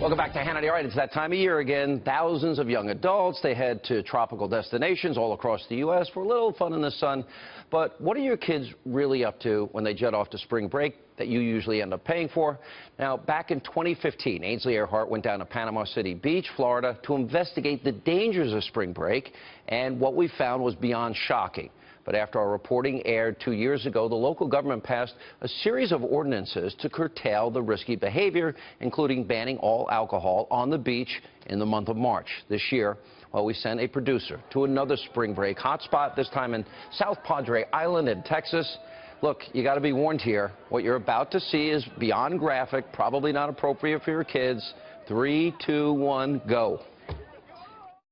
Welcome back to Hannity. All right, it's that time of year again. Thousands of young adults, they head to tropical destinations all across the U.S. for a little fun in the sun. But what are your kids really up to when they jet off to spring break that you usually end up paying for? Now, back in 2015, Ainsley Earhart went down to Panama City Beach, Florida, to investigate the dangers of spring break, and what we found was beyond shocking. But after our reporting aired 2 years ago, the local government passed a series of ordinances to curtail the risky behavior, including banning all alcohol on the beach in the month of March. This year, well, we sent a producer to another spring break hotspot, this time in South Padre Island in Texas. Look, you got to be warned here. What you're about to see is beyond graphic, probably not appropriate for your kids. 3, 2, 1, go.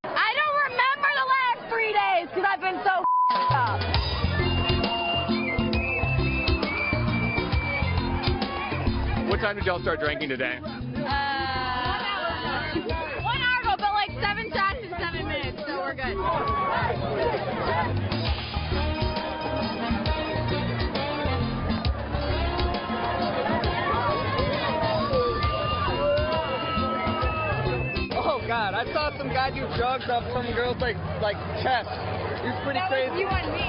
I don't remember the last 3 days because I've been so up. What time did y'all start drinking today? 1 hour ago, but like 7 shots in 7 minutes, so we're good. Oh God, I saw some guy do drugs off some girl's like chest. He was pretty crazy. That was you and me.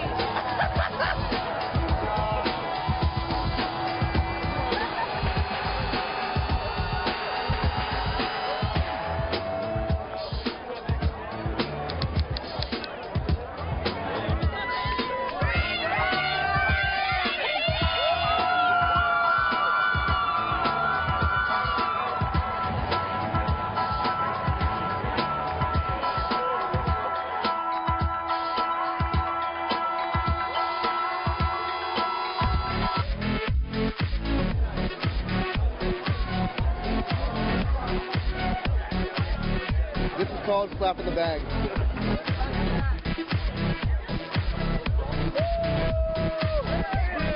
This is called slap in the bag.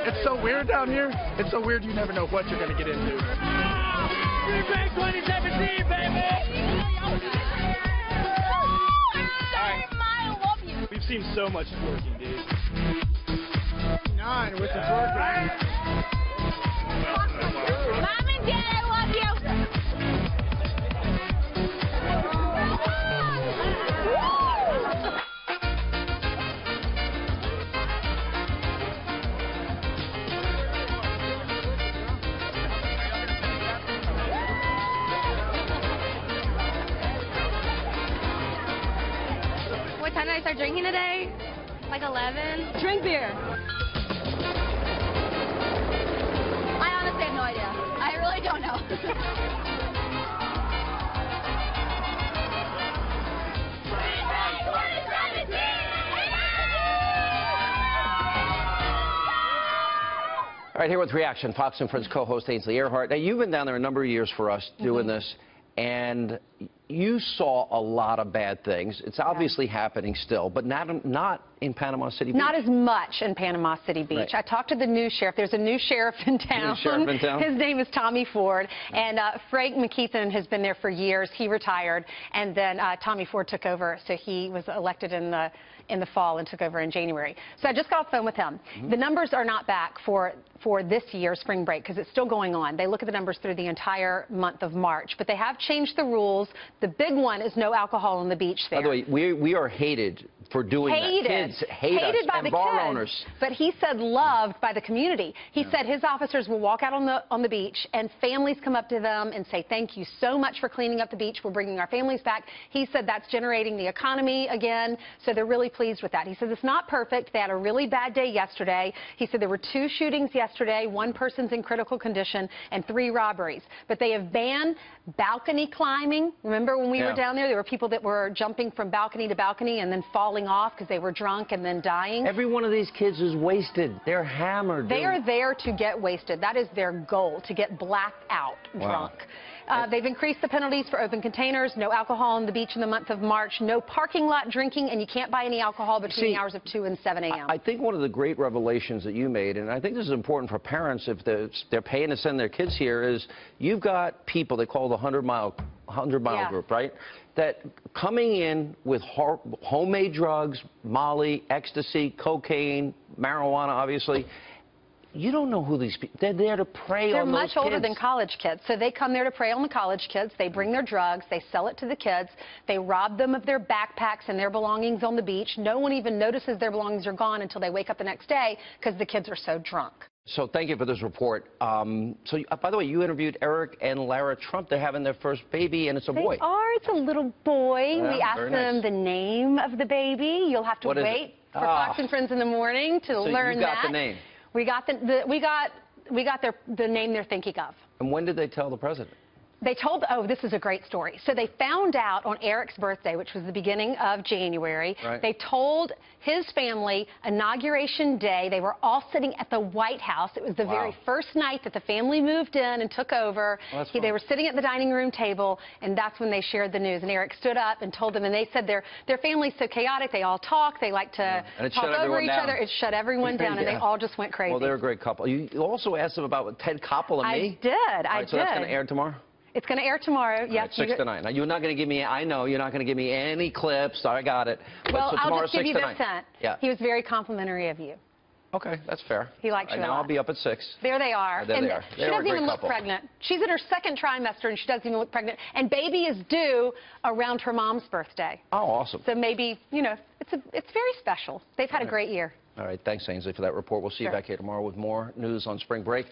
It's so weird down here. It's so weird you never know what you're going to get into. Spring break 2017, baby! I love you. We've seen so much twerking, dude. 9 with the twerking. Mom and Dad, I love you. What time did I start drinking today? Like 11. Drink beer. I honestly have no idea. I really don't know. All right, here with Reaction, Fox and Friends co-host Ainsley Earhart. Now, you've been down there a number of years for us doing this, and you saw a lot of bad things. It's obviously happening still, but not in Panama City Beach. Not as much in Panama City Beach. Right. I talked to the new sheriff. There's a new sheriff in town. New sheriff in town? His name is Tommy Ford. And Frank McKeithen has been there for years. He retired, and then Tommy Ford took over. So he was elected in the fall and took over in January. So I just got off the phone with him. The numbers are not back for this year's spring break because it's still going on. They look at the numbers through the entire month of March, but they have changed the rules. The big one is no alcohol on the beach there. By the way, we are hated for doing that. Kids hate us, by and the bar kids, owners. but he said loved by the community. He said his officers will walk out on the beach, and families come up to them and say, thank you so much for cleaning up the beach. We're bringing our families back. He said that's generating the economy again, so they're really pleased with that. He says it's not perfect. They had a really bad day yesterday. He said there were 2 shootings yesterday, 1 person's in critical condition, and 3 robberies. But they have banned balcony climbing. Remember when we were down there, there were people that were jumping from balcony to balcony and then falling off because they were drunk and then dying. Every one of these kids is wasted. They're hammered. They are there to get wasted. That is their goal, to get blacked out drunk. They've increased the penalties for open containers, no alcohol on the beach in the month of March, no parking lot drinking, and you can't buy any alcohol between the hours of 2 and 7 a.m. I think one of the great revelations that you made, and I think this is important for parents if they're paying to send their kids here, is you've got people they call the 100-mile group, right? That coming in with homemade drugs, Molly, ecstasy, cocaine, marijuana, obviously. you don't know who these people, they're there to prey They're on those much older kids. than college kids. So they come there to prey on the college kids. They bring their drugs. They sell it to the kids. They rob them of their backpacks and their belongings on the beach. No one even notices their belongings are gone until they wake up the next day because the kids are so drunk. So thank you for this report. By the way, you interviewed Eric and Lara Trump. They're having their first baby, and it's a boy. They are. It's a little boy. Yeah, we asked very them nice. the name of the baby. You'll have to What is wait it? for Fox and Friends in the morning to learn that. So you got the name. We got the name they're thinking of. And when did they tell the president? They told, oh, this is a great story. So they found out on Eric's birthday, which was the beginning of January. Right. They told his family inauguration day. They were all sitting at the White House. It was the very first night that the family moved in and took over. Well, They were sitting at the dining room table, and that's when they shared the news. And Eric stood up and told them, and they said their family's so chaotic. They all talk. They like to talk over each other. It shut everyone down, and they all just went crazy. Well, they're a great couple. You also asked them about Ted Koppel and me. I did. All right, so that's going to air tomorrow? It's going to air tomorrow. Yes. Right, 6 to 9. Now, you're not going to give me, I know, you're not going to give me any clips. I got it. Well, so I'll just give you this 9. hint. Yeah. He was very complimentary of you. Okay, that's fair. He likes you a Now lot. I'll be up at 6. There they are. There and they are. She doesn't even look pregnant. She's in her second trimester, and she doesn't even look pregnant. And baby is due around her mom's birthday. Oh, awesome. So maybe, you know, it's very special. They've had a great year. All right, thanks, Ainsley, for that report. We'll see you back here tomorrow with more news on spring break.